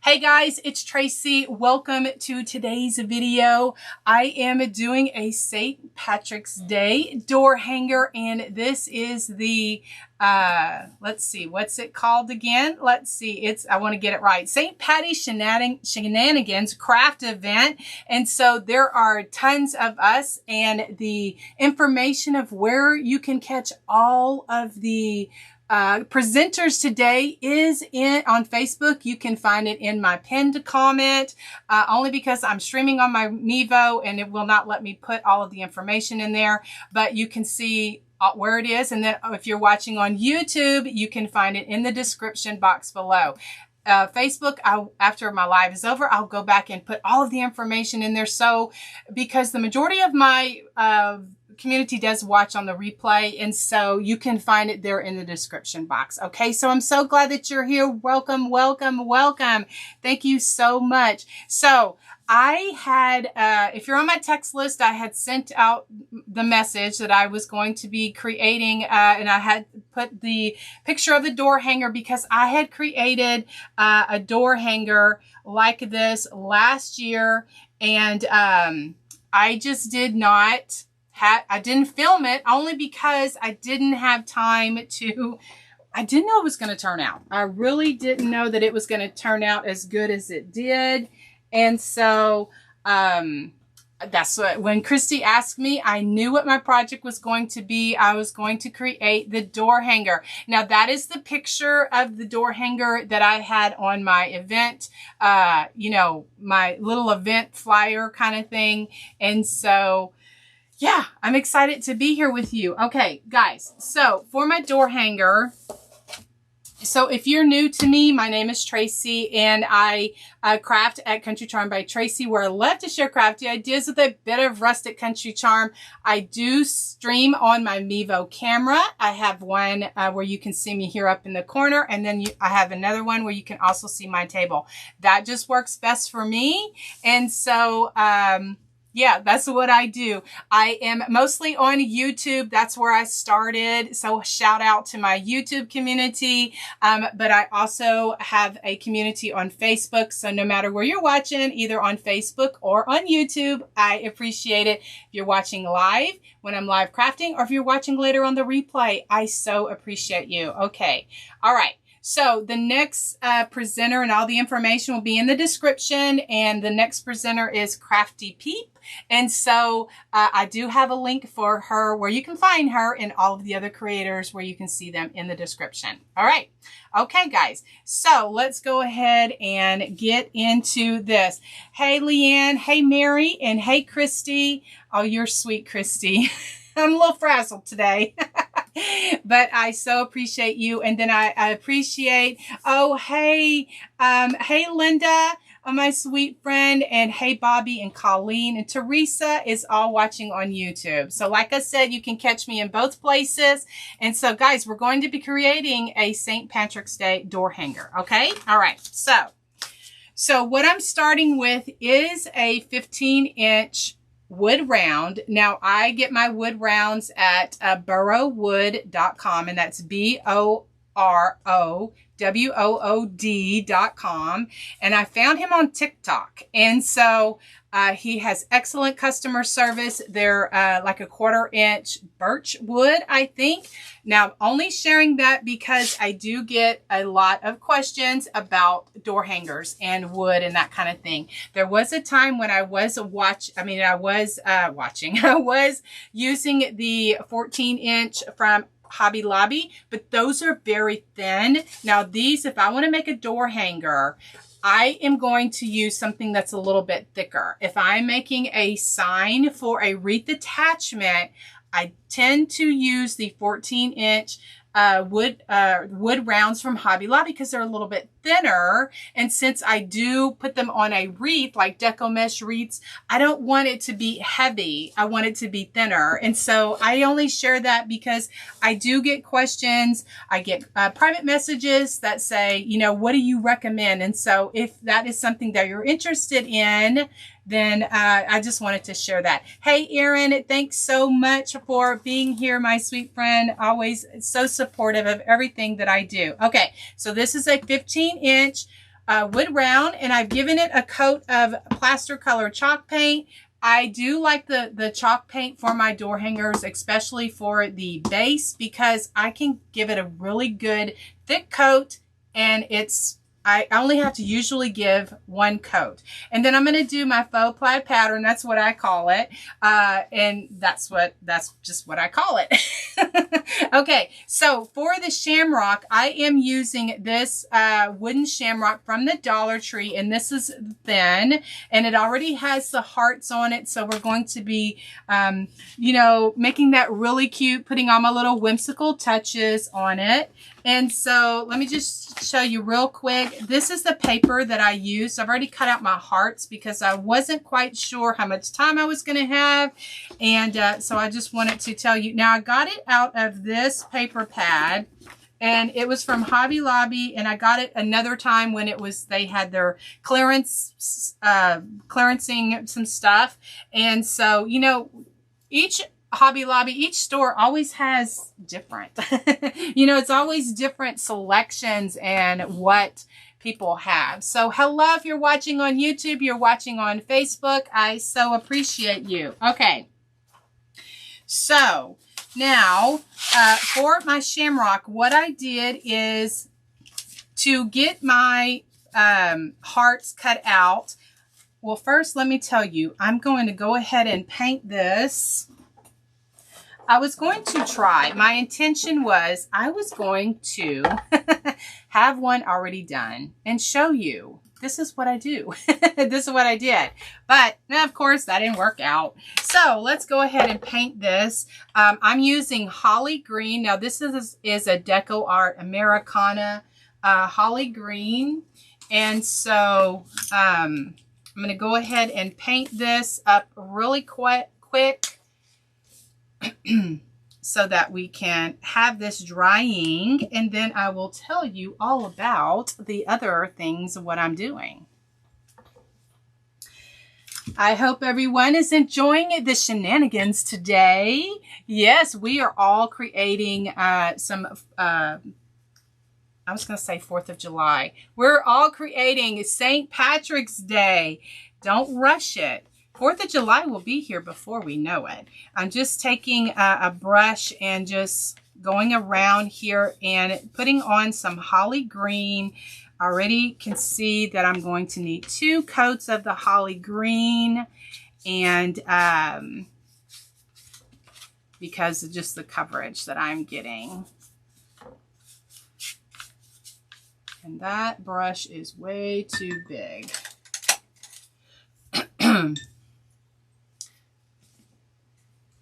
Hey guys, it's Tracy. Welcome to today's video. I am doing a St. Patrick's Day door hanger, and this is the, let's see, what's it called again? Let's see, I want to get it right. St. Paddy Shenanigans craft event. And so there are tons of us, and the information of where you can catch all of the presenters today is on Facebook. You can find it in my pinned comment, only because I'm streaming on my Mevo and it will not let me put all of the information in there, but you can see where it is. And then if you're watching on YouTube, you can find it in the description box below. Facebook, after my live is over, I'll go back and put all of the information in there. So because the majority of my community does watch on the replay, and so you can find it there in the description box. Okay, so I'm so glad that you're here. Welcome, welcome, welcome. Thank you so much. So I had, if you're on my text list, I had sent out the message that I was going to be creating, and I had put the picture of the door hanger because I had created a door hanger like this last year, and I just did not I didn't film it only because I didn't have time to, I didn't know it was going to turn out. I really didn't know that it was going to turn out as good as it did. And so, that's what, when Kristy asked me, I knew what my project was going to be. I was going to create the door hanger. Now that is the picture of the door hanger that I had on my event, you know, my little event flyer kind of thing. And so, yeah, I'm excited to be here with you. Okay, guys, so for my door hanger, so if you're new to me, my name is Tracy, and I craft at CountryCharm by Tracy, where I love to share crafty ideas with a bit of rustic country charm. I do stream on my Mevo camera. I have one where you can see me here up in the corner, and then I have another one where you can also see my table. That just works best for me, and so yeah, that's what I do. I am mostly on YouTube. That's where I started. So shout out to my YouTube community. But I also have a community on Facebook. So no matter where you're watching, either on Facebook or on YouTube, I appreciate it. If you're watching live, when I'm live crafting, or if you're watching later on the replay, I so appreciate you. Okay. All right. So the next presenter, and all the information will be in the description, and the next presenter is Crafty Peep. And so I do have a link for her where you can find her, and all of the other creators where you can see them in the description. All right. Okay, guys. So let's go ahead and get into this. Hey, Leanne. Hey, Mary. And hey, Kristy. Oh, you're sweet, Kristy. I'm a little frazzled today. But I so appreciate you. And then I appreciate, oh, hey, hey, Linda, my sweet friend, and hey, Bobby and Colleen and Teresa is all watching on YouTube. So like I said, you can catch me in both places. And so guys, we're going to be creating a St. Patrick's Day door hanger. Okay. All right. So what I'm starting with is a 15-inch wood round. Now I get my wood rounds at borrowwood.com, and that's BOROWOOD.com. And I found him on TikTok. And so he has excellent customer service. They're like a 1/4-inch birch wood, I think. Now, only sharing that because I do get a lot of questions about door hangers and wood and that kind of thing. There was a time when I was I was using the 14-inch from Hobby Lobby, but those are very thin. Now these, if I want to make a door hanger, I am going to use something that's a little bit thicker. If I'm making a sign for a wreath attachment, I tend to use the 14-inch wood rounds from Hobby Lobby because they're a little bit thinner. And since I do put them on a wreath, like deco mesh wreaths, I don't want it to be heavy. I want it to be thinner. And so I only share that because I do get questions. I get private messages that say, you know, what do you recommend? And so if that is something that you're interested in, then I just wanted to share that. Hey, Erin, thanks so much for being here, my sweet friend. Always so supportive of everything that I do. Okay, so this is a 15-inch wood round, and I've given it a coat of plaster color chalk paint. I do like the chalk paint for my door hangers, especially for the base, because I can give it a really good thick coat, and I only have to usually give one coat. And then I'm going to do my faux plaid pattern. That's what I call it. And that's just what I call it. Okay, so for the shamrock, I am using this wooden shamrock from the Dollar Tree, and this is thin, and it already has the hearts on it. So we're going to be, you know, making that really cute, putting all my little whimsical touches on it. And so let me just show you real quick. This is the paper that I used. I've already cut out my hearts because I wasn't quite sure how much time I was going to have. And so I just wanted to tell you. Now, I got it out of this paper pad, and it was from Hobby Lobby, and I got it another time when it was, they had their clearancing some stuff. And so, you know, each Hobby Lobby, each store always has different, you know, it's always different selections and what people have. So hello, if you're watching on YouTube, you're watching on Facebook, I so appreciate you. Okay. So now for my shamrock, what I did is to get my hearts cut out. Well, first, let me tell you, I'm going to go ahead and paint this. I was going to try. My intention was I was going to have one already done and show you. This is what I do. This is what I did. But, of course, that didn't work out. So, let's go ahead and paint this. I'm using Holly Green. Now, this is a Deco Art Americana Holly Green. And so, I'm going to go ahead and paint this up really quick. So that we can have this drying, and then I will tell you all about the other things of what I'm doing. I hope everyone is enjoying the shenanigans today. Yes, we are all creating some, I was going to say 4th of July. We're all creating St. Patrick's Day. Don't rush it. 4th of July will be here before we know it. I'm just taking a brush and just going around here and putting on some holly green. I already can see that I'm going to need 2 coats of the holly green, and because of just the coverage that I'm getting. And that brush is way too big.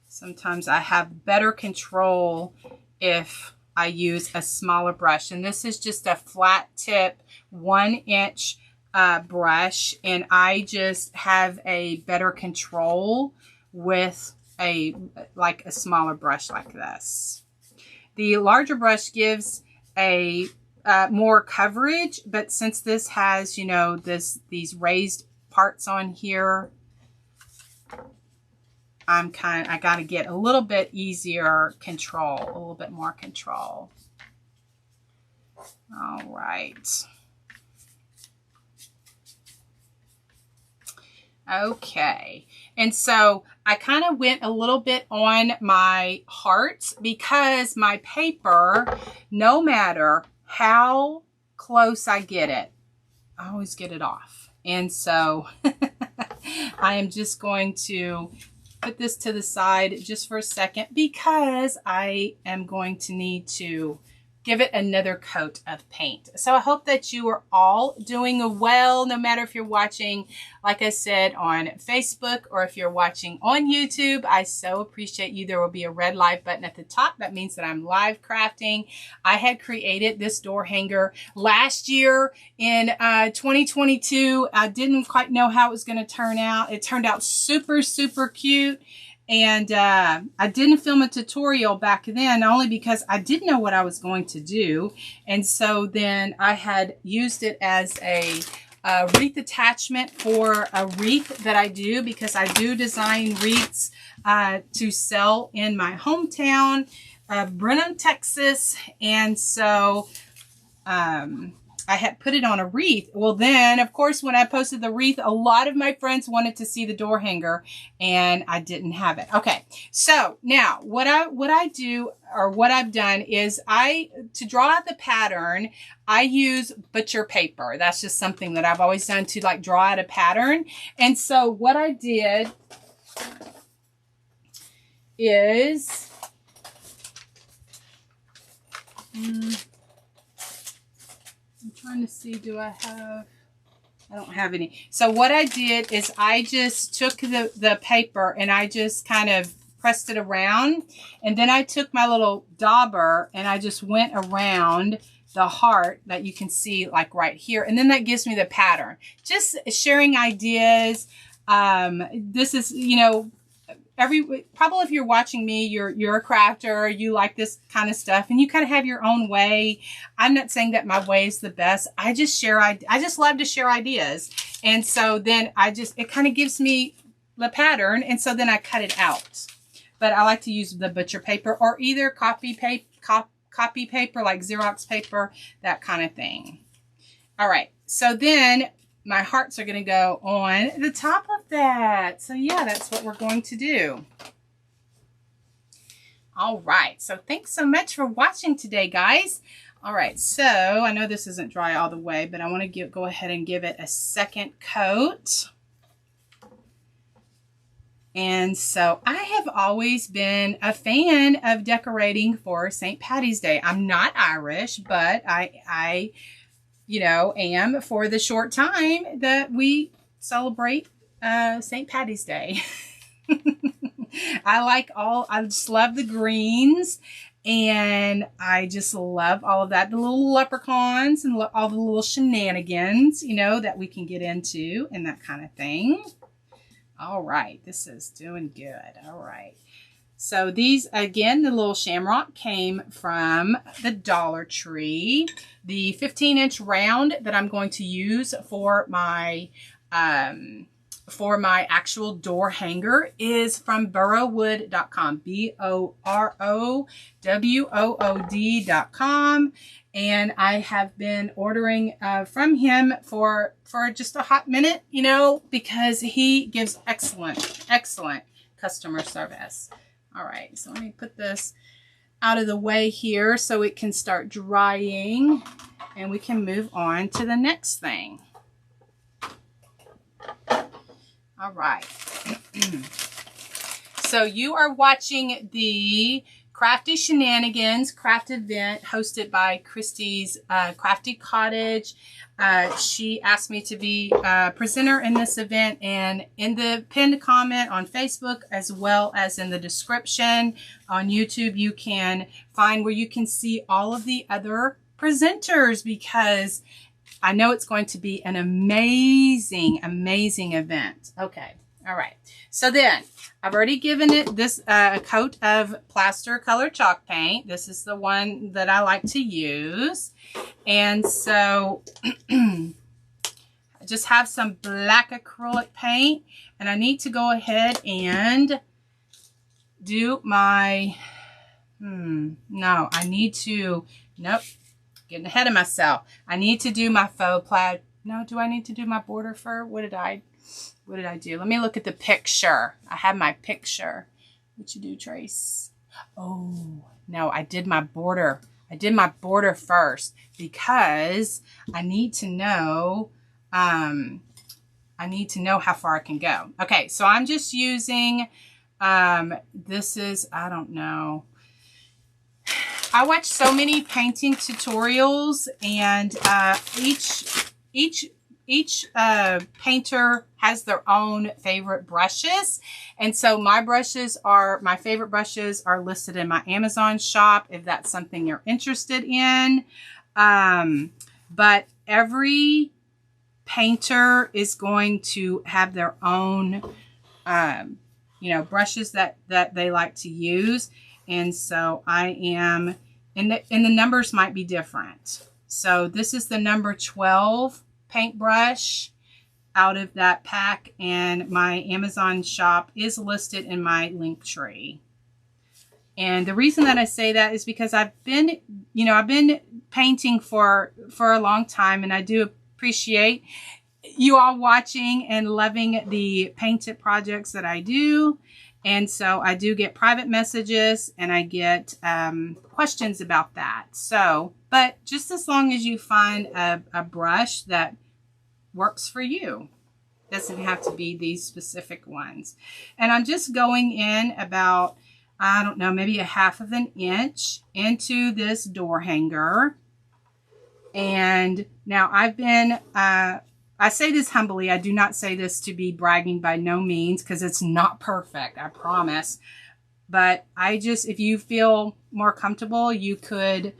Sometimes I have better control if I use a smaller brush. And this is just a flat tip 1-inch brush. And I just have a better control with a smaller brush like this. The larger brush gives a more coverage. But since this has, you know, these raised parts on here, I got to get a little bit easier control, a little bit more control. All right. Okay. And so I kind of went a little bit on my hearts because my paper, no matter how close I get it, I always get it off. And so I am just going to put this to the side just for a second because I am going to need to give it another coat of paint. So I hope that you are all doing well, no matter if you're watching, like I said, on Facebook or if you're watching on YouTube. I so appreciate you. There will be a red live button at the top. That means that I'm live crafting. I had created this door hanger last year in 2022. I didn't quite know how it was going to turn out. It turned out super, super cute. And I didn't film a tutorial back then only because I didn't know what I was going to do. And so then I had used it as a wreath attachment for a wreath that I do, because I do design wreaths to sell in my hometown, Brenham, Texas. And so I had put it on a wreath. Well, then, of course, when I posted the wreath, a lot of my friends wanted to see the door hanger, and I didn't have it. Okay, so now what I do, or what I've done is to draw out the pattern, I use butcher paper. That's just something that I've always done to like draw out a pattern. And so what I did is, I'm trying to see, I don't have any. So what I did is I just took the paper and I just kind of pressed it around. And then I took my little dauber and I just went around the heart that you can see like right here. And then that gives me the pattern. Just sharing ideas. This is, you know, probably if you're watching me, you're a crafter, you like this kind of stuff, and you kind of have your own way. I'm not saying that my way is the best. I just love to share ideas. And so then it kind of gives me the pattern. And so then I cut it out. But I like to use the butcher paper or either copy paper like Xerox paper, that kind of thing. All right. So then my hearts are going to go on the top of that. So yeah, that's what we're going to do. All right. So thanks so much for watching today, guys. All right. So I know this isn't dry all the way, but I want to go ahead and give it a second coat. And so I have always been a fan of decorating for St. Paddy's Day. I'm not Irish, but I you know, am for the short time that we celebrate St. Paddy's Day. I just love the greens, and I just love all of that. The little leprechauns and all the little shenanigans, you know, that we can get into and that kind of thing. All right, this is doing good. All right. So these, again, the little shamrock came from the Dollar Tree. The 15-inch round that I'm going to use for my actual door hanger is from borrowwood.com, BOROWOOD.com. And I have been ordering from him for just a hot minute, you know, because he gives excellent customer service. All right, so let me put this out of the way here so it can start drying and we can move on to the next thing. All right. So you are watching the Crafty Shenanigans craft event hosted by Kristy's Crafty Cottage. She asked me to be a presenter in this event, and in the pinned comment on Facebook as well as in the description on YouTube, you can find where you can see all of the other presenters, because I know it's going to be an amazing event. Okay. All right. So then I've already given it this coat of plaster color chalk paint. This is the one that I like to use. And so I just have some black acrylic paint, and I need to go ahead and do my, nope, getting ahead of myself. I need to do my faux plaid. No, do I need to do my border fur? What did I do? Let me look at the picture. I have my picture. What you do, Trace? Oh, no, I did my border. I did my border first because I need to know, how far I can go. Okay, so I'm just using, this is, I don't know. I watch so many painting tutorials, and each painter has their own favorite brushes. And so my favorite brushes are listed in my Amazon shop if that's something you're interested in. But every painter is going to have their own, brushes that they like to use. And so I am, and the numbers might be different. So this is the number 12 paintbrush out of that pack, and my Amazon shop is listed in my link tree. And the reason that I say that is because I've been painting for a long time, and I do appreciate you all watching and loving the painted projects that I do. And so I do get private messages, and I get questions about that. So, but just as long as you find a brush that works for you, doesn't have to be these specific ones. And I'm just going in about, I don't know, maybe 1/2 inch into this door hanger. And now I've been, I say this humbly. I do not say this to be bragging by no means, because it's not perfect, I promise. But I just, if you feel more comfortable, you could,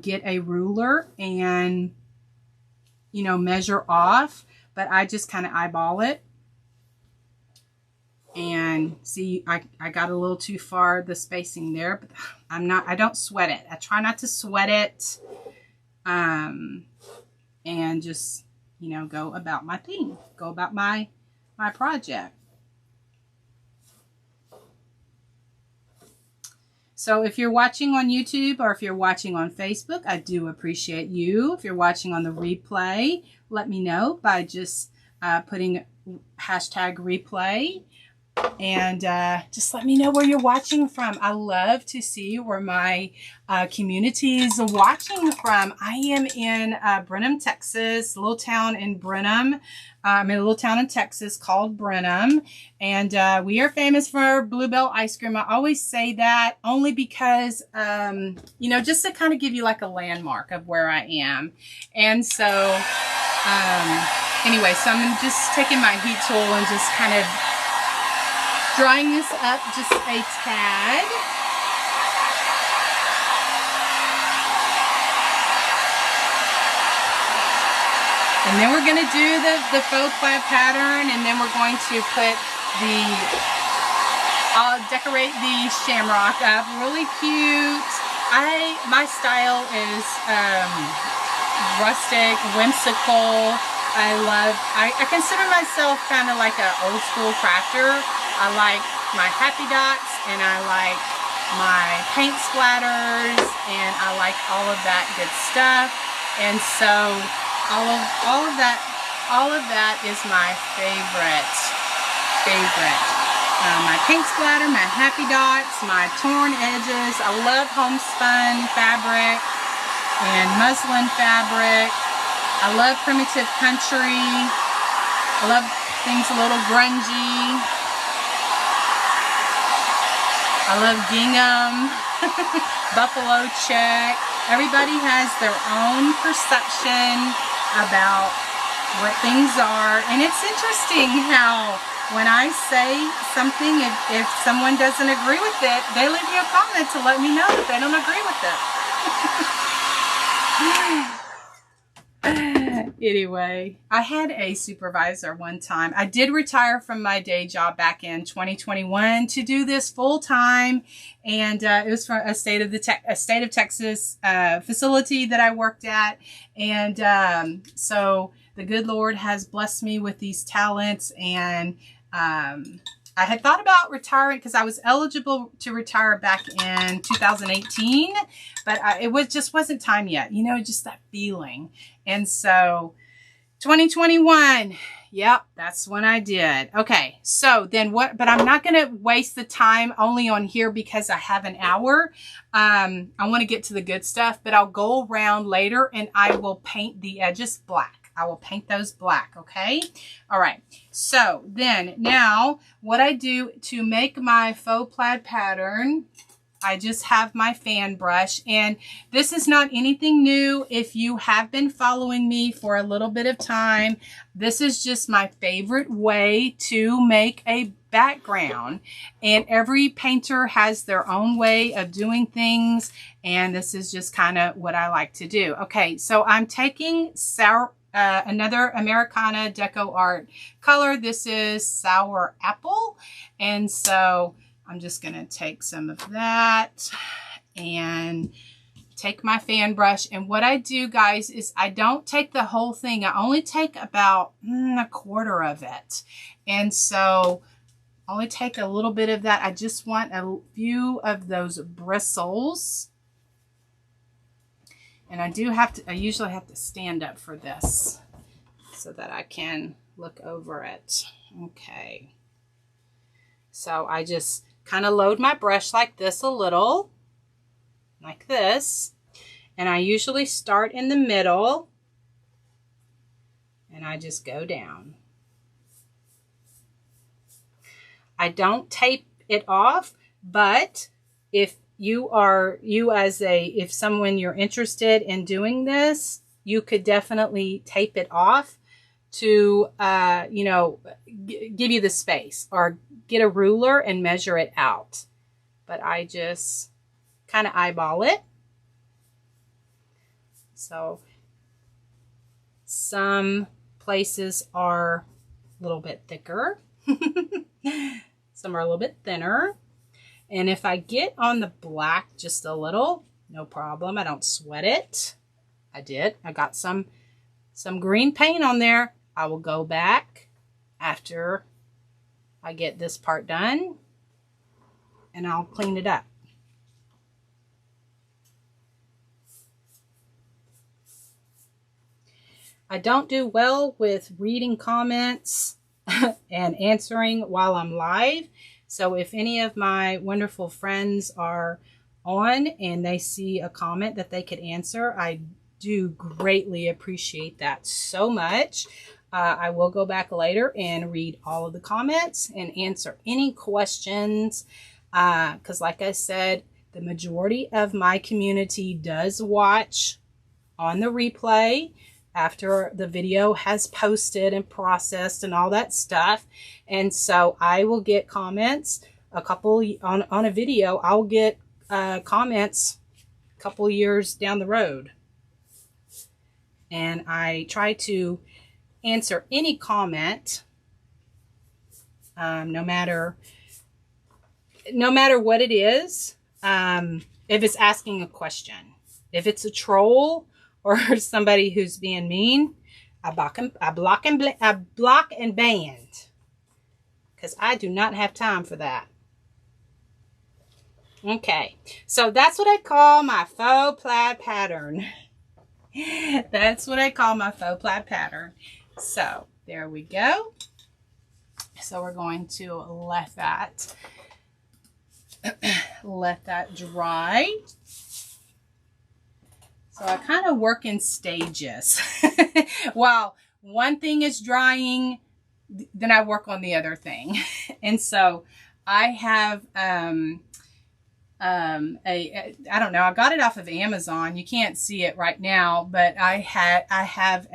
get a ruler and, measure off. But I just kind of eyeball it. And see, I got a little too far, the spacing there, but I don't sweat it. I try not to sweat it. And just, go about my thing, go about my project. So if you're watching on YouTube or if you're watching on Facebook, I do appreciate you. If you're watching on the replay, let me know by just putting #replay. And just let me know where you're watching from. I love to see where my community is watching from. I am in Brenham, Texas, a little town in Brenham. I'm in a little town in Texas called Brenham. And we are famous for Bluebell ice cream. I always say that only because, just to kind of give you like a landmark of where I am. And so, anyway, so I'm just taking my heat tool and just kind of drying this up just a tad. And then we're going to do the faux plaid pattern, and then we're going to put I'll decorate the shamrock up really cute. My style is rustic, whimsical. I consider myself kind of like an old school crafter. I like my happy dots, and I like my paint splatters, and I like all of that good stuff. And so all of that is my favorite. My paint splatter, my happy dots, my torn edges. I love homespun fabric and muslin fabric. I love primitive country. I love things a little grungy. I love gingham, buffalo check. Everybody has their own perception about what things are. And it's interesting how when I say something, if someone doesn't agree with it, they leave me a comment to let me know that they don't agree with it. Anyway, I had a supervisor one time. I did retire from my day job back in 2021 to do this full time, and it was from a state of Texas facility that I worked at, and so the good Lord has blessed me with these talents, and I had thought about retiring because I was eligible to retire back in 2018, but it just wasn't time yet, just that feeling. And so 2021, yep, that's when I did. Okay, so then what, but I'm not going to waste the time only on here because I have an hour. I want to get to the good stuff, but I'll go around later and I will paint the edges black. I will paint those black, okay? All right, so then now what I do to make my faux plaid pattern, I just have my fan brush, and this is not anything new. If you have been following me for a little bit of time, this is just my favorite way to make a background, and every painter has their own way of doing things, and this is just kind of what I like to do. Okay, so I'm taking another Americana Deco Art color. This is Sour Apple, and so I'm just going to take some of that and take my fan brush. And what I do, guys, is I don't take the whole thing. I only take about a quarter of it. And so only take a little bit of that. I just want a few of those bristles. And I usually have to stand up for this so that I can look over it. Okay. So I just kind of load my brush like this a little, like this. And I usually start in the middle and I just go down. I don't tape it off, but if if someone you're interested in doing this, you could definitely tape it off to, you know, give you the space, or get a ruler and measure it out. But I just kind of eyeball it. So some places are a little bit thicker. Some are a little bit thinner. And if I get on the black just a little, no problem. I don't sweat it. I got some green paint on there. I will go back after I get this part done and I'll clean it up. I don't do well with reading comments and answering while I'm live. So if any of my wonderful friends are on and they see a comment that they could answer, I do greatly appreciate that so much. I will go back later and read all of the comments and answer any questions. Because like I said, the majority of my community does watch on the replay after the video has posted and processed and all that stuff. And so I will get comments on a video. I'll get comments a couple years down the road. And I try to answer any comment, no matter what it is. If it's asking a question, if it's a troll or somebody who's being mean, I block and ban, because I do not have time for that. Okay, so that's what I call my faux plaid pattern. That's what I call my faux plaid pattern. So there we go. So we're going to let that dry. So I kind of work in stages. While one thing is drying, then I work on the other thing. And so I have I don't know, I got it off of Amazon. You can't see it right now, but I have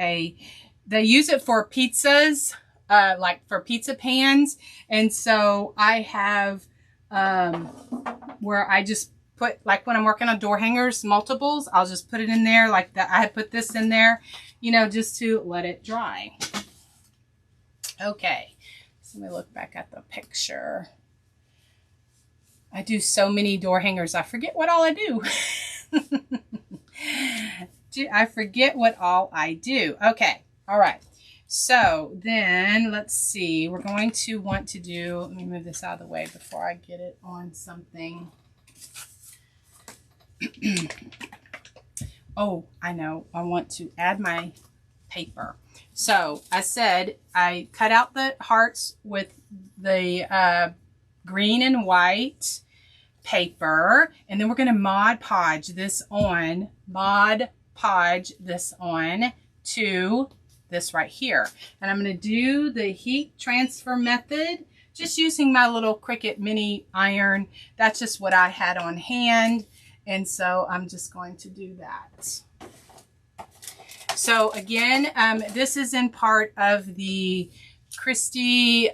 they use it for pizzas, like for pizza pans. And so I have where I just put, like when I'm working on door hangers, multiples, I'll just put it in there like that. I put this in there, you know, just to let it dry. Okay, so let me look back at the picture. I do so many door hangers, I forget what all I do. I forget what all I do. Okay, all right. So then let's see, we're going to want to do, let me move this out of the way before I get it on something. Oh, I know. I want to add my paper. So I said I cut out the hearts with the green and white paper, and then we're going to Mod Podge this on to this right here. And I'm going to do the heat transfer method just using my little Cricut mini iron. That's just what I had on hand. And so I'm just going to do that. So again, this is in part of the Kristy's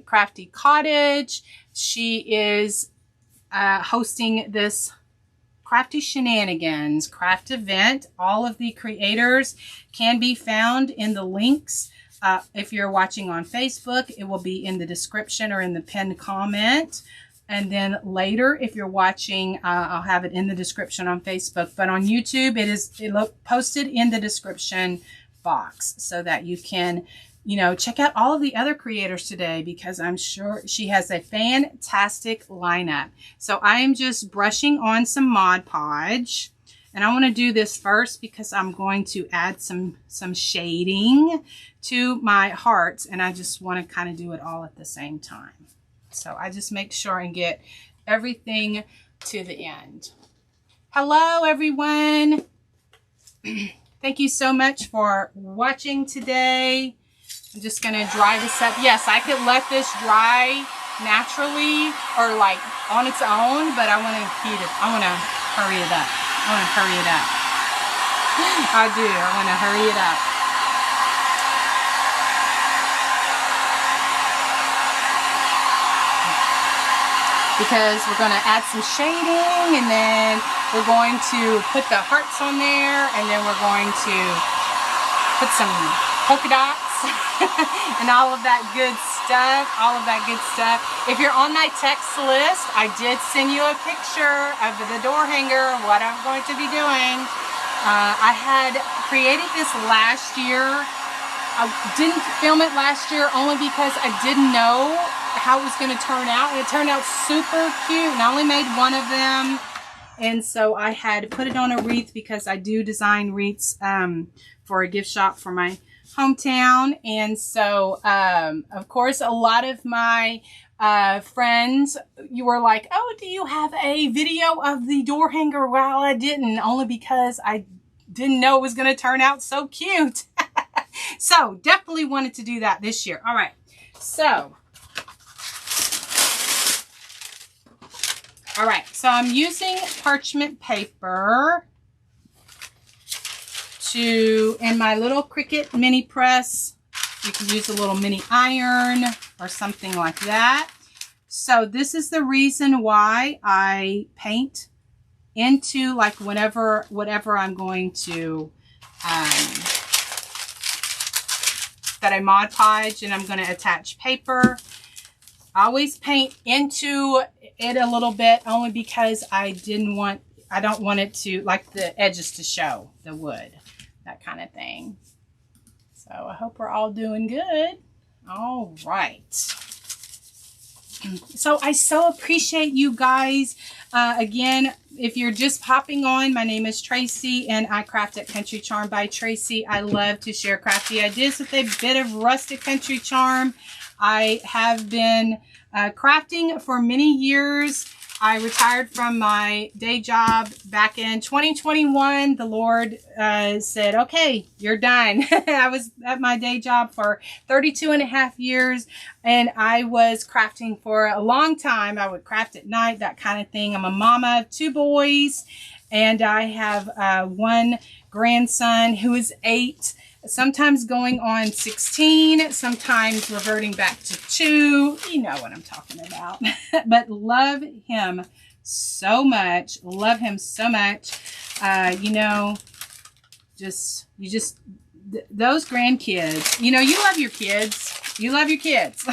Crafty Cottage. She is hosting this Crafty Shenanigans craft event. All of the creators can be found in the links. If you're watching on Facebook, it will be in the description or in the pinned comment. And then later, if you're watching, I'll have it in the description on Facebook. But on YouTube, it posted in the description box so that you can you know, check out all of the other creators today because I'm sure she has a fantastic lineup. So I am just brushing on some Mod Podge. And I want to do this first because I'm going to add some shading to my hearts. And I just want to kind of do it all at the same time. So I just make sure and get everything to the end. Hello, everyone. Thank you so much for watching today. I'm just going to dry this up. Yes, I could let this dry naturally or like on its own, but I want to heat it. I want to hurry it up. I want to hurry it up. I do. I want to hurry it up. Because we're going to add some shading, and then we're going to put the hearts on there, and then we're going to put some polka dots and all of that good stuff, If you're on my text list, I did send you a picture of the door hanger, what I'm going to be doing. I had created this last year. I didn't film it last year only because I didn't know how it was going to turn out. And it turned out super cute. And I only made one of them. And so I had put it on a wreath because I do design wreaths for a gift shop for my hometown. And so, of course, a lot of my friends, you were like, oh, do you have a video of the door hanger? Well, I didn't, only because I didn't know it was going to turn out so cute. So definitely wanted to do that this year. All right. So, I'm using parchment paper in my little Cricut mini press. You can use a little mini iron or something like that. So this is the reason why I paint into like whatever I'm going to, that I Mod Podge and I'm going to attach paper. I always paint into it a little bit only because I don't want it to, like the edges to show the wood, that kind of thing. So I hope we're all doing good. All right. So I so appreciate you guys. Again, if you're just popping on, my name is Tracy and I craft at CountryCharm by Tracy. I love to share crafty ideas with a bit of rustic country charm. I have been crafting for many years. I retired from my day job back in 2021. The Lord said, okay, you're done. I was at my day job for 32.5 years and I was crafting for a long time. I would craft at night, that kind of thing. I'm a mama of 2 boys and I have one grandson who is 8. Sometimes going on 16, sometimes reverting back to 2. You know what I'm talking about. But love him so much. Love him so much. You know, those grandkids, you know, you love your kids. You love your kids.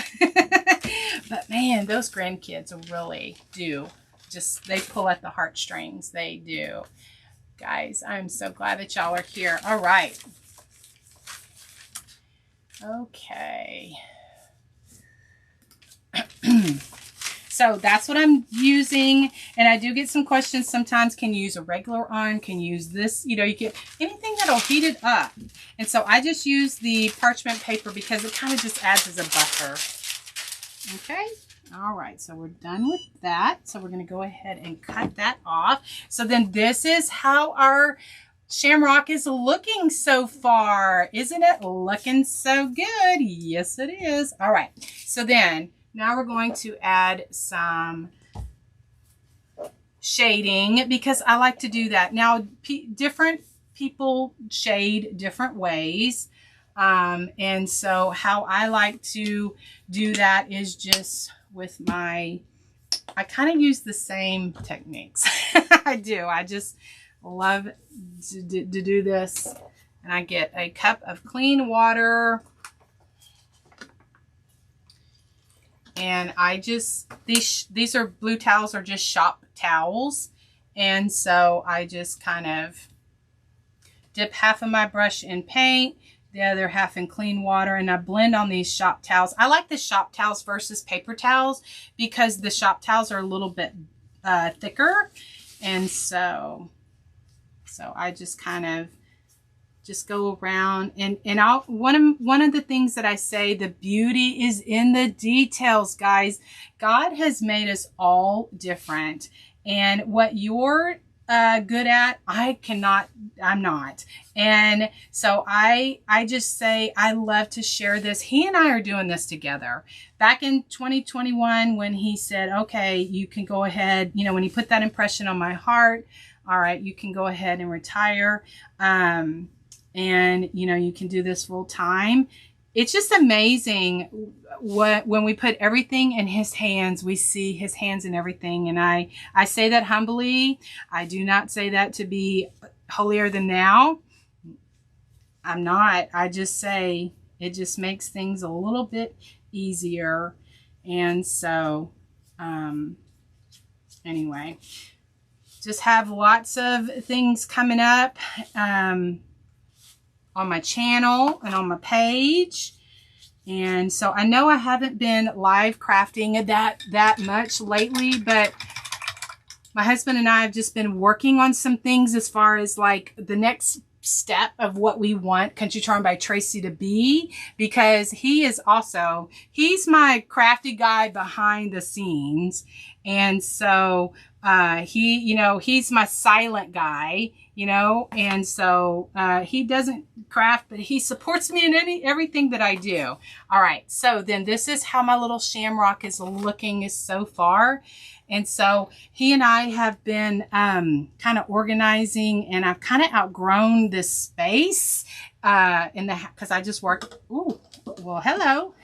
But man, those grandkids really do. They pull at the heartstrings. They do. Guys, I'm so glad that y'all are here. All right. Okay. So that's what I'm using. And I do get some questions sometimes. Can you use a regular iron? Can you use this? You know, you get anything that'll heat it up. And so I just use the parchment paper because it kind of just adds as a buffer. Okay. All right. So we're done with that. So we're going to go ahead and cut that off. So then this is how our shamrock is looking so far. Isn't it looking so good? Yes, it is. All right. So then now we're going to add some shading because I like to do that. Now, different people shade different ways. And so how I like to do that is just with I kind of use the same techniques. I do. I just love to do this. And I get a cup of clean water. And I just, these are blue towels, are just shop towels. And so I just kind of dip half of my brush in paint, the other half in clean water, and I blend on these shop towels. I like the shop towels versus paper towels because the shop towels are a little bit thicker. And so I just kind of just go around, and one of the things that I say, the beauty is in the details, guys. God has made us all different, and what you're good at, I'm not. And so I just say, I love to share this. He and I are doing this together. Back in 2021, when he said, okay, you can go ahead, you know, when he put that impression on my heart, all right, you can go ahead and retire. And, you know, you can do this full time. It's just amazing when we put everything in his hands, we see his hands in everything. And I say that humbly. I do not say that to be holier than thou. I'm not. I just say it just makes things a little bit easier. And so, anyway, just have lots of things coming up. On my channel and on my page. And so I know I haven't been live crafting that much lately, but my husband and I have just been working on some things as far as like the next step of what we want CountryCharm by Tracy to be, because he's my crafty guy behind the scenes. And so he's my silent guy, you know, and so he doesn't craft, but he supports me in everything that I do. All right, so then this is how my little shamrock is looking so far. And so he and I have been kind of organizing, and I've kind of outgrown this space because I just work. Ooh, well, hello.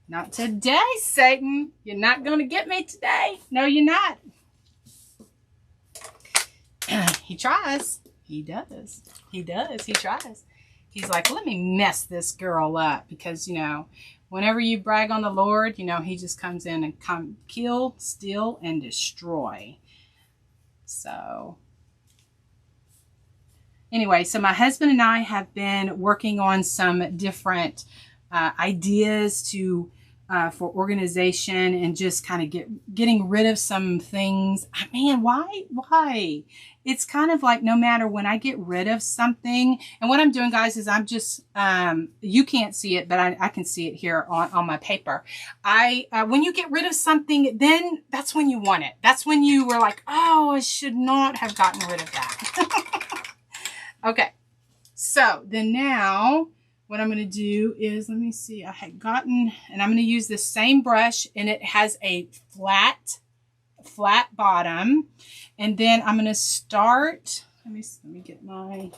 Not today, Satan. You're not going to get me today. No, you're not. He tries. He does. He does. He tries. He's like, let me mess this girl up, because, you know, whenever you brag on the Lord, you know, he just comes in and kill, steal, and destroy. So anyway, so my husband and I have been working on some different ideas for organization, and just kind of getting rid of some things. Man, why? It's kind of like, no matter when I get rid of something, and what I'm doing, guys, is I'm just, you can't see it, but I can see it here on my paper. When you get rid of something, then that's when you want it. That's when you were like, oh, I should not have gotten rid of that. Okay. So then now, what I'm going to do is, let me see, I had gotten, and I'm going to use the same brush, and it has a flat bottom. And then I'm going to start, let me get my,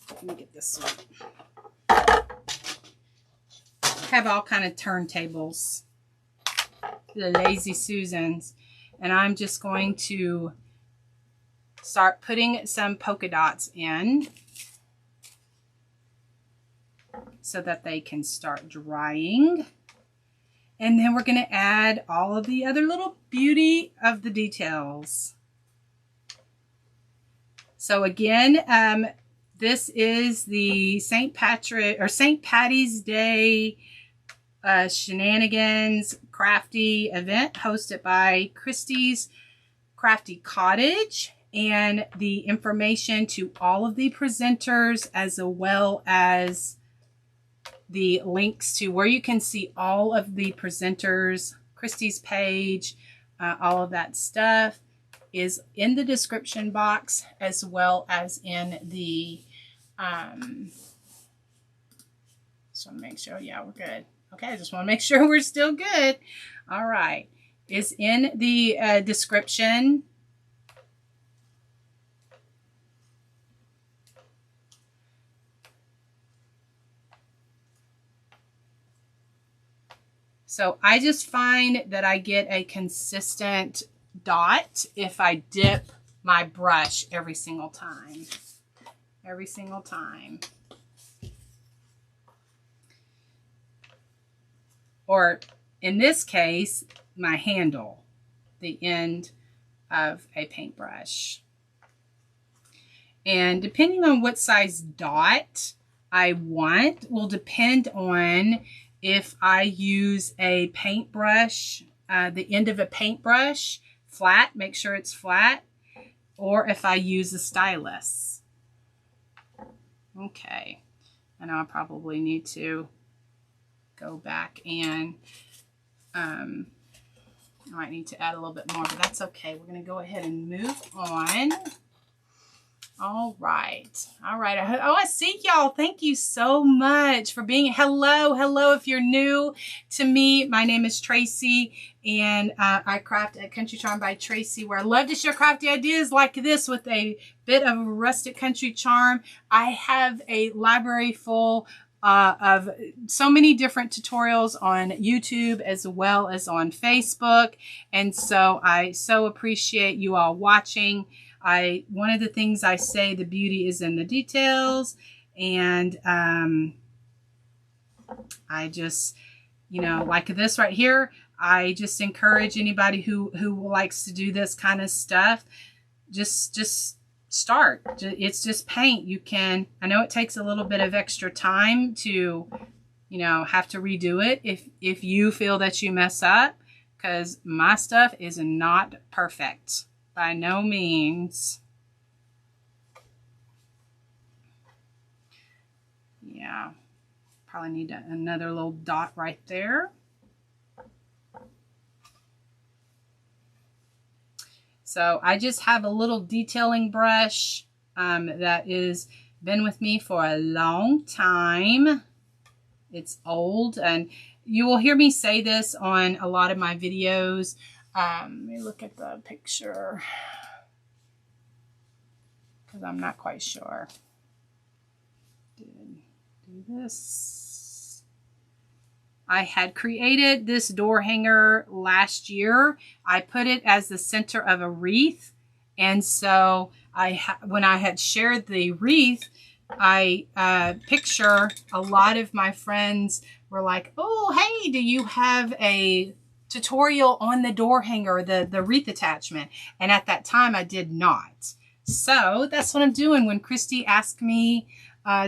let me get this one. Have all kind of turntables, the Lazy Susans, and I'm just going to start putting some polka dots in so that they can start drying. And then we're going to add all of the other little beauty of the details. So again, this is the St. Paddy's Day Shenanigans Crafty event hosted by Kristy's Crafty Cottage. And the information to all of the presenters, as well as the links to where you can see all of the presenters, Kristy's page, all of that stuff is in the description box, as well as in the, just want to make sure, yeah, we're good. Okay, I just want to make sure we're still good. All right, it's in the description. So I just find that I get a consistent dot if I dip my brush every single time. Every single time. Or in this case, my handle, the end of a paintbrush. And depending on what size dot I want will depend on if I use a paintbrush, the end of a paintbrush, flat, make sure it's flat, or if I use a stylus. Okay, I know I probably need to go back and I might need to add a little bit more, but that's okay. We're going to go ahead and move on. All right. All right. Oh, I see y'all. Thank you so much for being. Hello. Hello. If you're new to me, my name is Tracy, and I craft at CountryCharm by Tracy, where I love to share crafty ideas like this with a bit of rustic country charm. I have a library full of so many different tutorials on YouTube as well as on Facebook. And so I so appreciate you all watching. One of the things I say, the beauty is in the details. And I just, you know, like this right here, I just encourage anybody who likes to do this kind of stuff, just start. It's just paint. You can, I know it takes a little bit of extra time to, you know, have to redo it if you feel that you mess up, because my stuff is not perfect by no means. Yeah, probably need another little dot right there. So I just have a little detailing brush that is been with me for a long time. It's old, and you will hear me say this on a lot of my videos. Let me look at the picture because I'm not quite sure. Do this. I had created this door hanger last year. I put it as the center of a wreath. And so when I had shared the wreath, I picture a lot of my friends were like, oh, hey, do you have a tutorial on the door hanger, the wreath attachment? And at that time I did not. So that's what I'm doing. When Kristy asked me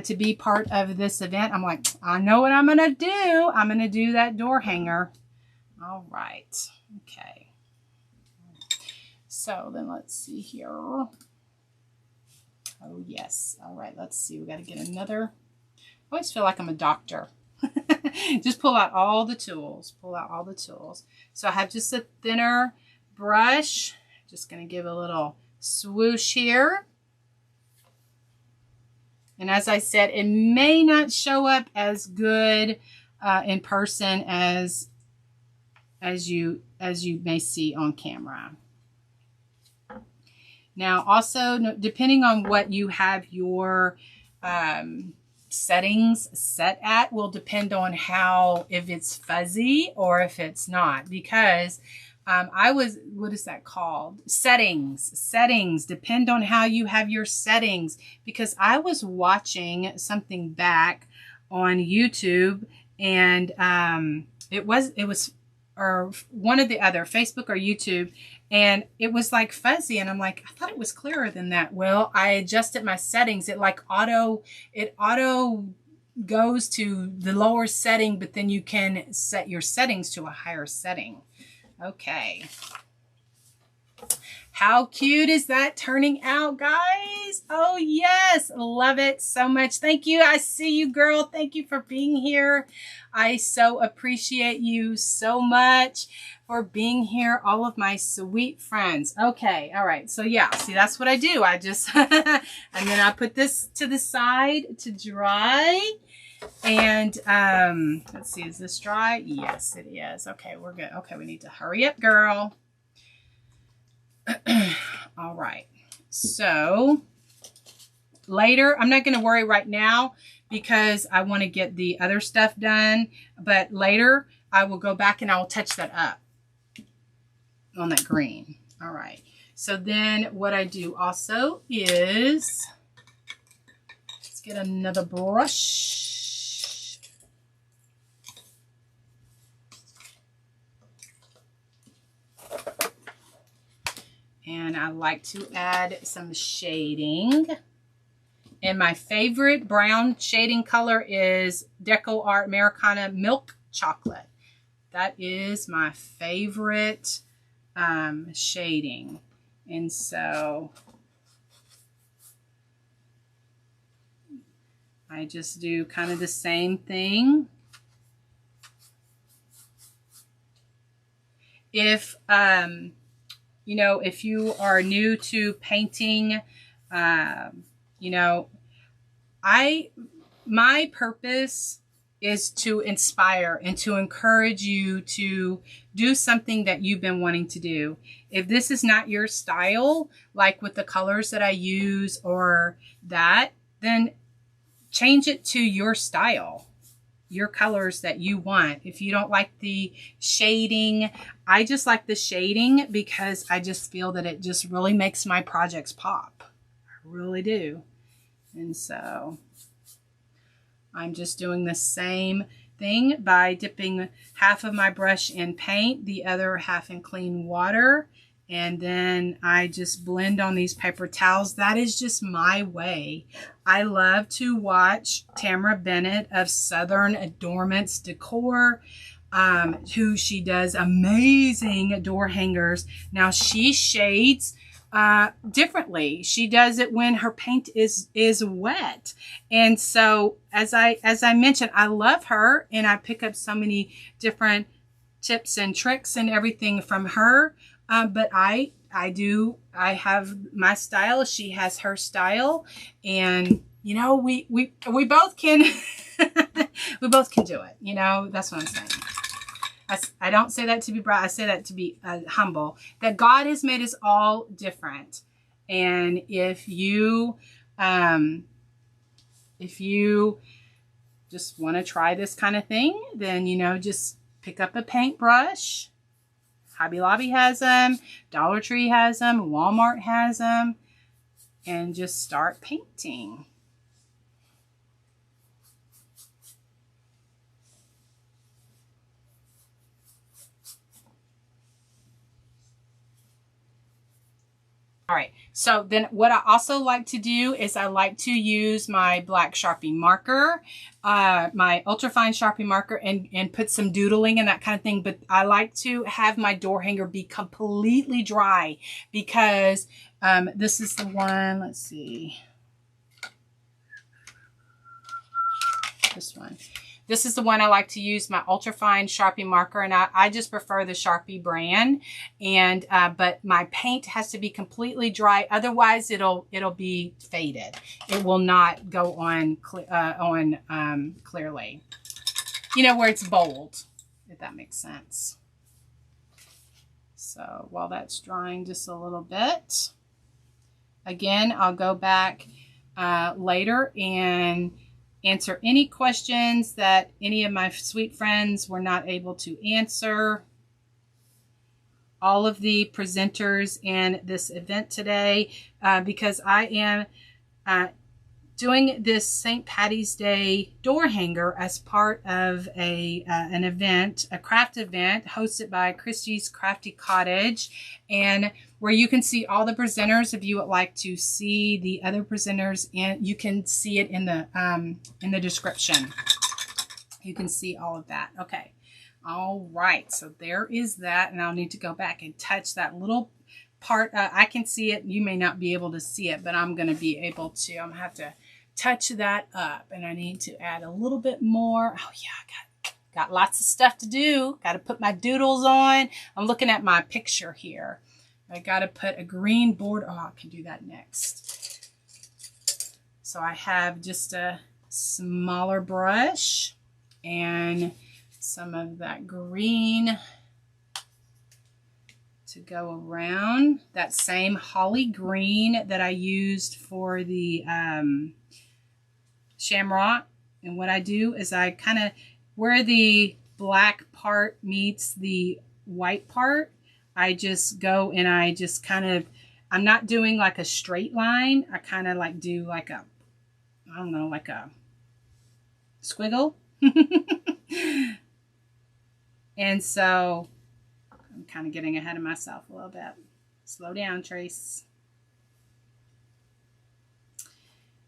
to be part of this event, I'm like, I know what I'm going to do. I'm going to do that door hanger. All right. Okay. So then let's see here. Oh, yes. All right. Let's see. We got to get another. I always feel like I'm a doctor. Just pull out all the tools. Pull out all the tools. So I have just a thinner brush. Just going to give a little swoosh here. And as I said, it may not show up as good in person as you may see on camera. Now, also, depending on what you have your settings set at will depend on if it's fuzzy or if it's not. Because what is that called? Settings depend on how you have your settings. Because I was watching something back on YouTube, and it was or one or the other, Facebook or YouTube, and it was like fuzzy, and I'm like, I thought it was clearer than that. Well, I adjusted my settings. It auto goes to the lower setting, but then you can set your settings to a higher setting. Okay. How cute is that turning out, guys? Oh, yes. Love it so much. Thank you. I see you, girl. Thank you for being here. I so appreciate you so much for being here, all of my sweet friends. Okay. All right. So, yeah. See, that's what I do. I just, and then I put this to the side to dry. And let's see, is this dry? Yes, it is. Okay, we're good. Okay, we need to hurry up, girl. All right. So later, I'm not going to worry right now because I want to get the other stuff done. But later, I will go back and I will touch that up on that green. All right. So then what I do also is, let's get another brush. And I like to add some shading. And my favorite brown shading color is Deco Art Americana Milk Chocolate. That is my favorite shading. And so I just do kind of the same thing. If, you know, if you are new to painting, you know, my purpose is to inspire and to encourage you to do something that you've been wanting to do. If this is not your style, like with the colors that I use or that, then change it to your style, your colors that you want. If you don't like the shading, I just like the shading because I just feel that it just really makes my projects pop. I really do. And so I'm just doing the same thing by dipping half of my brush in paint, the other half in clean water. And then I just blend on these paper towels. That is just my way. I love to watch Tamara Bennett of Southern Adornments Decor, who she does amazing door hangers. Now she shades differently. She does it when her paint is wet. And so as I mentioned, I love her and I pick up so many different tips and tricks and everything from her. But I have my style. She has her style, and you know, we both can, we both can do it. You know, that's what I'm saying. I don't say that to be proud. I say that to be humble, that God has made us all different. And if you just want to try this kind of thing, then, you know, just pick up a paintbrush. Hobby Lobby has them, Dollar Tree has them, Walmart has them, and just start painting. All right, so then what I also like to do is I like to use my black Sharpie marker, my ultrafine Sharpie marker, and put some doodling and that kind of thing. But I like to have my door hanger be completely dry because this is the one, let's see, this one. This is the one I like to use, my ultrafine Sharpie marker, and I just prefer the Sharpie brand. And but my paint has to be completely dry, otherwise it'll be faded. It will not go on clearly. You know, where it's bold, if that makes sense. So while that's drying just a little bit, again, I'll go back later and answer any questions that any of my sweet friends were not able to answer. All of the presenters in this event today, because I am doing this St. Paddy's Day door hanger as part of an event, a craft event hosted by Kristy's Crafty Cottage, and where you can see all the presenters. If you would like to see the other presenters, and you can see it in the description. You can see all of that. Okay. All right. So there is that, and I'll need to go back and touch that little part. I can see it. You may not be able to see it, but I'm going to be able to. I'm going to have to touch that up, and I need to add a little bit more. Oh yeah, got lots of stuff to do. Got to put my doodles on. I'm looking at my picture here. I got to put a green border. Oh, I can do that next. So I have just a smaller brush and some of that green to go around. That same holly green that I used for the shamrock. And what I do is I kind of, where the black part meets the white part, I just go and I just kind of, I'm not doing like a straight line. I kind of like do like a, I don't know, like a squiggle. And so I'm kind of getting ahead of myself a little bit. Slow down, Trace.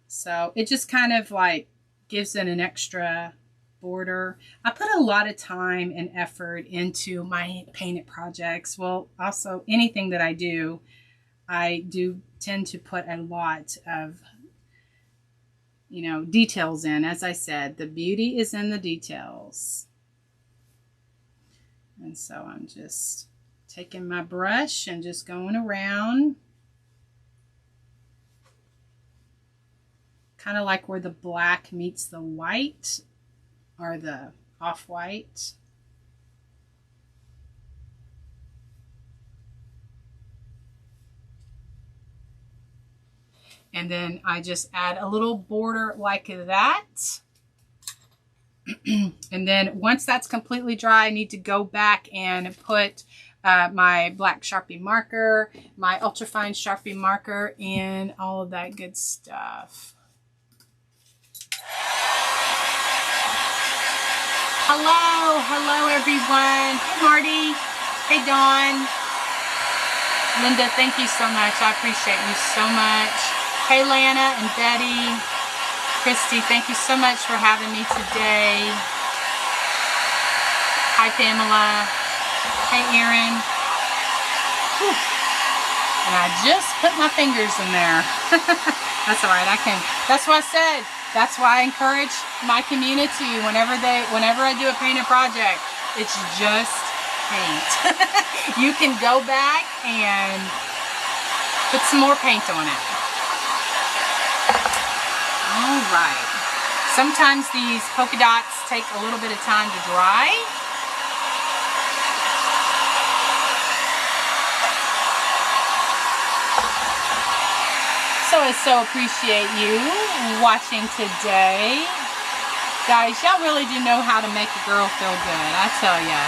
So it just kind of like gives it an extra border. I put a lot of time and effort into my painted projects. Well, also anything that I do tend to put a lot of, you know, details in. As I said, the beauty is in the details. And so I'm just taking my brush and just going around. Kind of like where the black meets the white or the off-white. And then I just add a little border like that. And then once that's completely dry, I need to go back and put my black Sharpie marker, my ultrafine Sharpie marker, and all of that good stuff. Hello everyone. Hey Marty. Hey Dawn. Linda, thank you so much. I appreciate you so much. Hey Lana and Betty. Kristy, thank you so much for having me today. Hi Pamela. Hey Erin. Whew. And I just put my fingers in there. That's all right. That's what I said. That's why I encourage my community whenever I do a painted project, it's just paint. You can go back and put some more paint on it. All right. Sometimes these polka dots take a little bit of time to dry. So I so appreciate you watching today. Guys, y'all really do know how to make a girl feel good, I tell ya.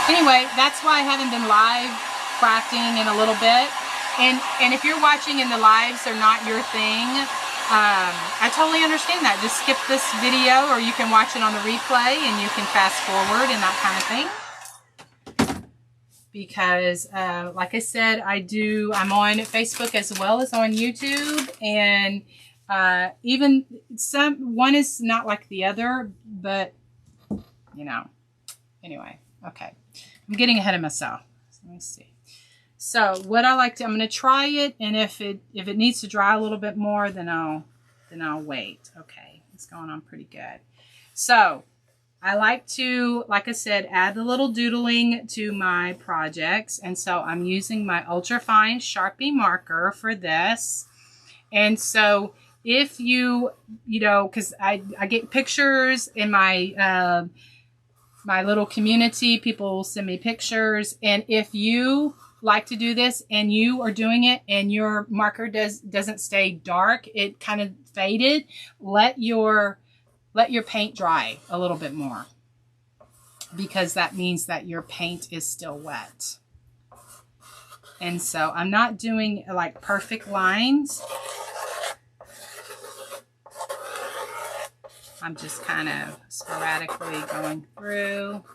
Anyway, that's why I haven't been live crafting in a little bit. And if you're watching and the lives are not your thing, I totally understand that. Just skip this video, or you can watch it on the replay and you can fast forward and that kind of thing. Because like I said, I'm on Facebook as well as on YouTube, and even one is not like the other, but you know, anyway, okay. I'm getting ahead of myself. So let me see. So what I'm going to try it, and if it needs to dry a little bit more, then I'll wait. Okay, it's going on pretty good. So I like to, like I said, add a little doodling to my projects, and so I'm using my ultrafine Sharpie marker for this. And so if you know, because I get pictures in my my little community, people send me pictures, and if you like to do this and you are doing it and your marker doesn't stay dark, it kind of faded, let your paint dry a little bit more, because that means that your paint is still wet. And so I'm not doing like perfect lines. I'm just kind of sporadically going through,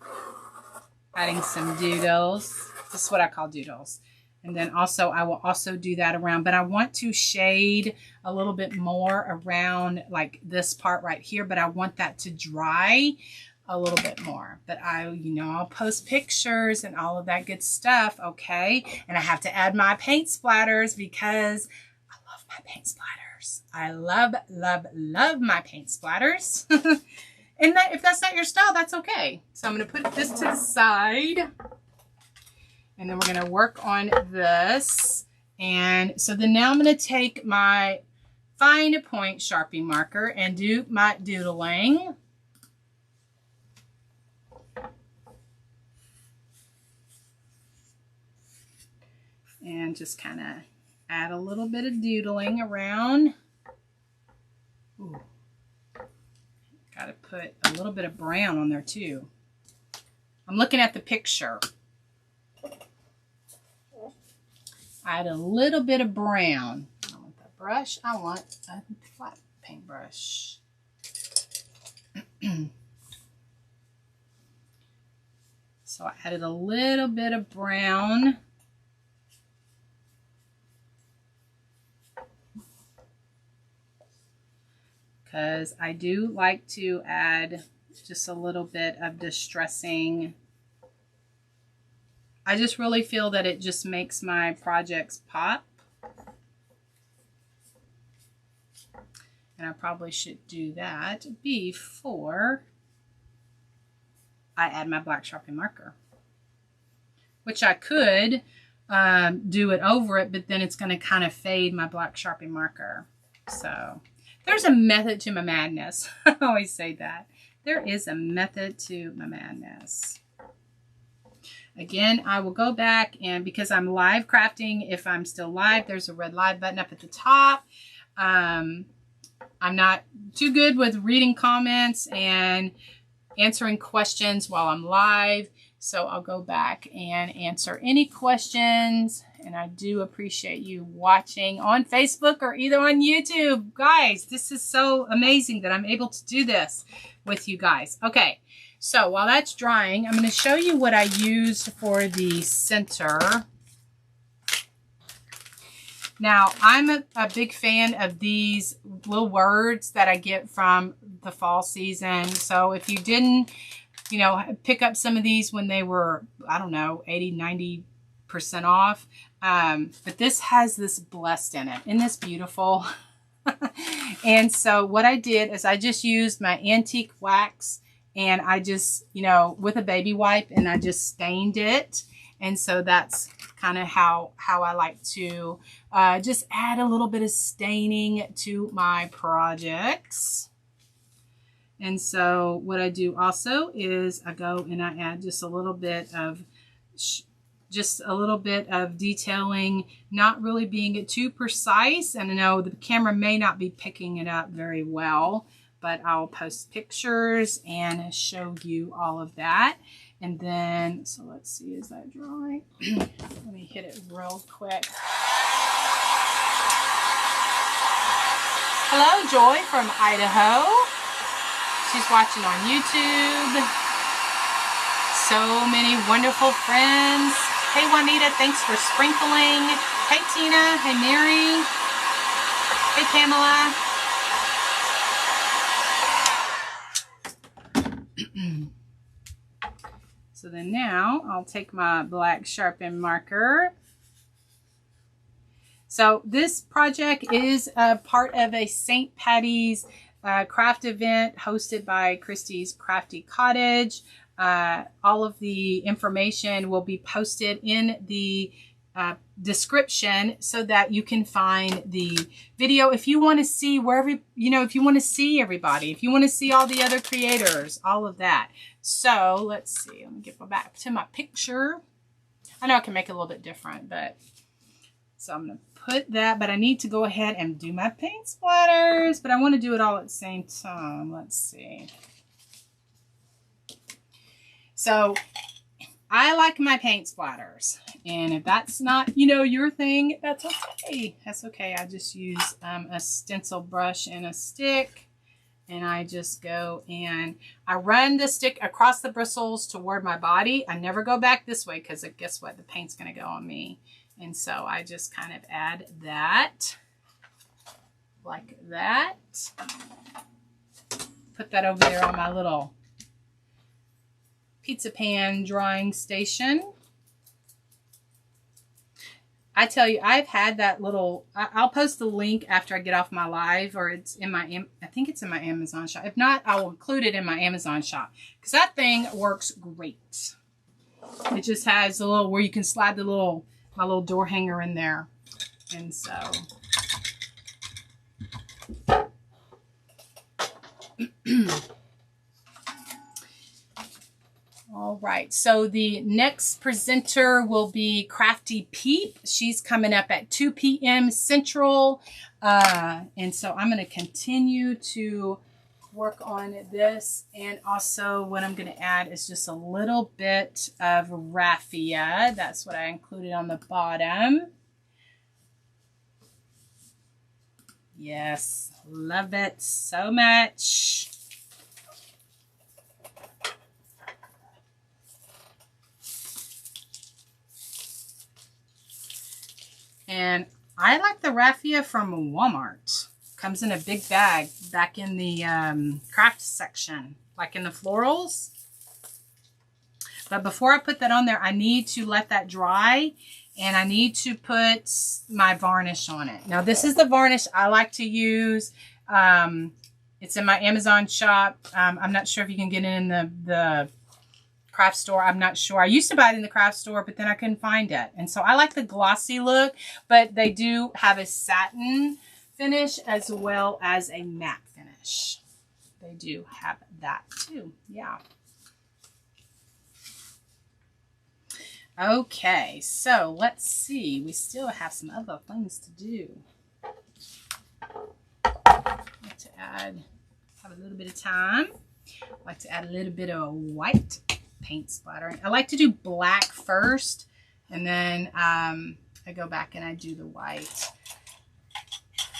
adding some doodles. This is what I call doodles. And then also, I will also do that around, but I want to shade a little bit more around like this part right here, but I want that to dry a little bit more. But I'll post pictures and all of that good stuff, okay? And I have to add my paint splatters because I love my paint splatters. I love, love, love my paint splatters. And if that's not your style, that's okay. So I'm going to put this to the side. And then we're going to work on this. And so then now I'm going to take my fine point Sharpie marker and do my doodling. And just kind of add a little bit of doodling around. Ooh. Got to put a little bit of brown on there too. I'm looking at the picture. Add a little bit of brown. I don't want that brush. I want a flat paintbrush. So I added a little bit of brown because I do like to add just a little bit of distressing. I just really feel that it just makes my projects pop. And I probably should do that before I add my black Sharpie marker. Which I could do it over it, but then it's going to kind of fade my black Sharpie marker. So there's a method to my madness. I always say that. There is a method to my madness. Again, I will go back, and because I'm live crafting, if I'm still live, there's a red live button up at the top. I'm not too good with reading comments and answering questions while I'm live, so I'll go back and answer any questions. And I do appreciate you watching on Facebook or either on YouTube. Guys, this is so amazing that I'm able to do this with you guys. Okay. So while that's drying, I'm going to show you what I used for the center. Now, I'm a big fan of these little words that I get from the fall season. So if you didn't, you know, pick up some of these when they were, I don't know, 80, 90% off. But this has this blessed in it. Isn't this beautiful? And so what I did is I just used my antique wax. And I just, you know, with a baby wipe, and I just stained it. And so that's kind of how I like to just add a little bit of staining to my projects. And so what I do also is I go and I add just a little bit of detailing, not really being too precise. And I know the camera may not be picking it up very well, but I'll post pictures and show you all of that. And then, so let's see, is that dry? Let me hit it real quick. Hello, Joy from Idaho. She's watching on YouTube. So many wonderful friends. Hey, Juanita, thanks for sprinkling. Hey, Tina. Hey, Mary. Hey, Pamela. So then now I'll take my black sharpen marker. So this project is a part of a St. Paddy's craft event hosted by Kristy's Crafty Cottage. All of the information will be posted in the description so that you can find the video if you want to see if you want to see everybody, if you want to see all the other creators, all of that. So let's see, let me get back to my picture. I know I can make it a little bit different, but so I'm going to put that, but I need to go ahead and do my paint splatters, but I want to do it all at the same time. Let's see. So I like my paint splatters, and if that's not, your thing, that's okay. That's okay. I just use a stencil brush and a stick, and I just go and I run the stick across the bristles toward my body. I never go back this way because guess what? The paint's going to go on me. And so I just kind of add that like that. Put that over there on my little pizza pan drying station. I tell you, I've had that little, I'll post the link after I get off my live, or it's in my, I think it's in my Amazon shop. If not, I will include it in my Amazon shop because that thing works great. It just has a little, where you can slide the little, my little door hanger in there. And so, all right, so the next presenter will be Crafty Peep. She's coming up at 2 p.m. Central. And so I'm going to continue to work on this. And also what I'm going to add is just a little bit of raffia. That's what I included on the bottom. Yes, love it so much. And I like the raffia from Walmart Comes in a big bag back in the craft section, like in the florals. But before I put that on there, I need to let that dry, and I need to put my varnish on it. Now, this is the varnish I like to use. It's in my Amazon shop. I'm not sure if you can get it in the craft store. I'm not sure. I used to buy it in the craft store, but then I couldn't find it. And so I like the glossy look, but they do have a satin finish as well as a matte finish. They do have that too. Yeah. Okay, so let's see. We still have some other things to do. I like to add, have a little bit of time. I like to add a little bit of white paint splattering. I like to do black first, and then I go back and I do the white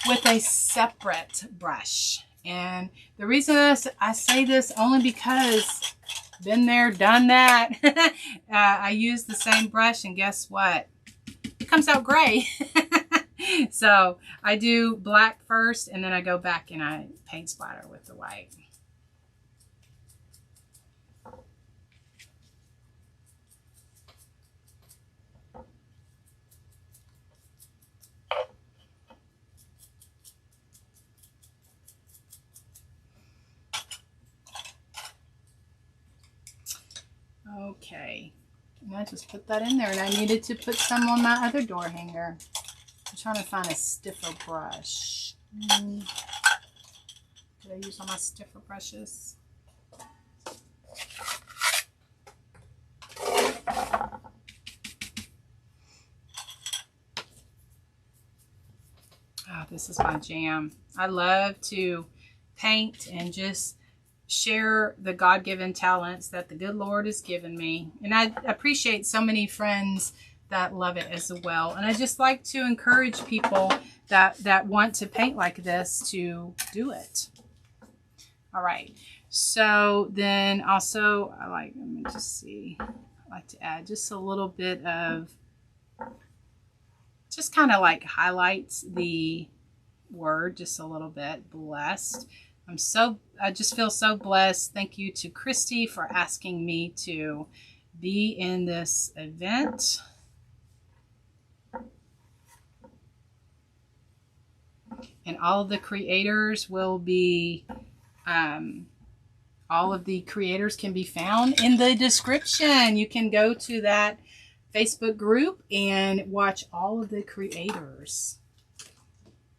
with a separate brush. And the reason I say this only because been there, done that. I use the same brush, and guess what? It comes out gray. So I do black first, and then I go back and I paint splatter with the white. Okay, and I just put that in there, and I needed to put some on my other door hanger. I'm trying to find a stiffer brush. Did I use all my stiffer brushes? Oh, this is my jam. I love to paint and just share the God-given talents that the good Lord has given me. And I appreciate so many friends that love it as well. And I just like to encourage people that want to paint like this to do it. All right. So then also let me just see. I like to add just a little bit of, just kind of like highlights the word just a little bit, blessed. I just feel so blessed. Thank you to Kristy for asking me to be in this event. And all of the creators will be, all of the creators can be found in the description. You can go to that Facebook group and watch all of the creators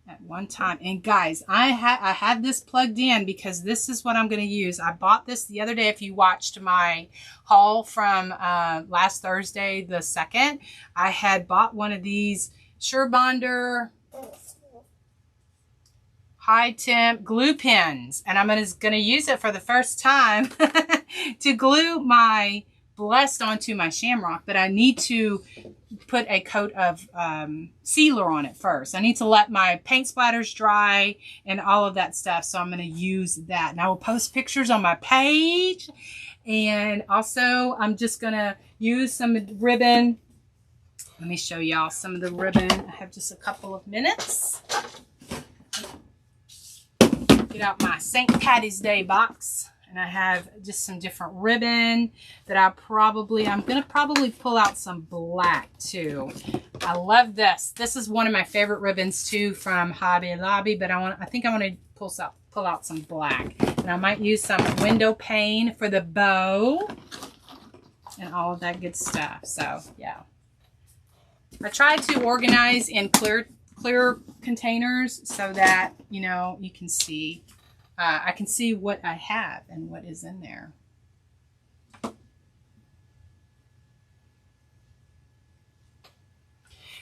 at one time. And guys, I had this plugged in because this is what I'm going to use. I bought this the other day. If you watched my haul from last Thursday the 2nd, I had bought one of these Surebonder high temp glue pens, and I'm going to use it for the first time to glue my blessed onto my shamrock, but I need to put a coat of sealer on it first. I need to let my paint splatters dry and all of that stuff, so I'm going to use that. And I will post pictures on my page, and also I'm just going to use some ribbon. Let me show y'all some of the ribbon. I have just a couple of minutes. Get out my St. Paddy's Day box. And I have just some different ribbon that I'm going to probably pull out some black too. I love this. This is one of my favorite ribbons too from Hobby Lobby, but I think I want to pull out some black. And I might use some window pane for the bow and all of that good stuff. So yeah. I try to organize in clear containers so that, you know, you can see. I can see what I have and what is in there.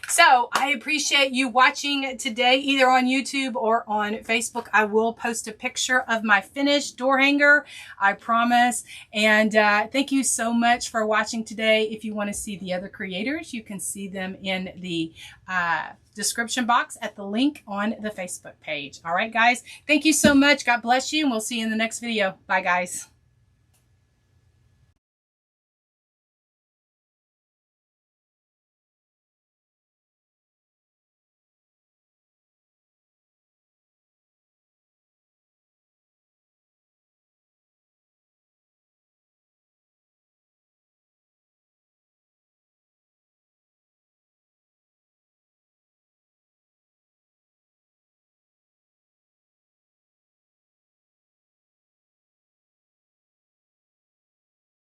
So I appreciate you watching today, either on YouTube or on Facebook. I will post a picture of my finished door hanger, I promise. And thank you so much for watching today. If you want to see the other creators, you can see them in the description box at the link on the Facebook page. All right, guys. Thank you so much. God bless you, and we'll see you in the next video. Bye, guys.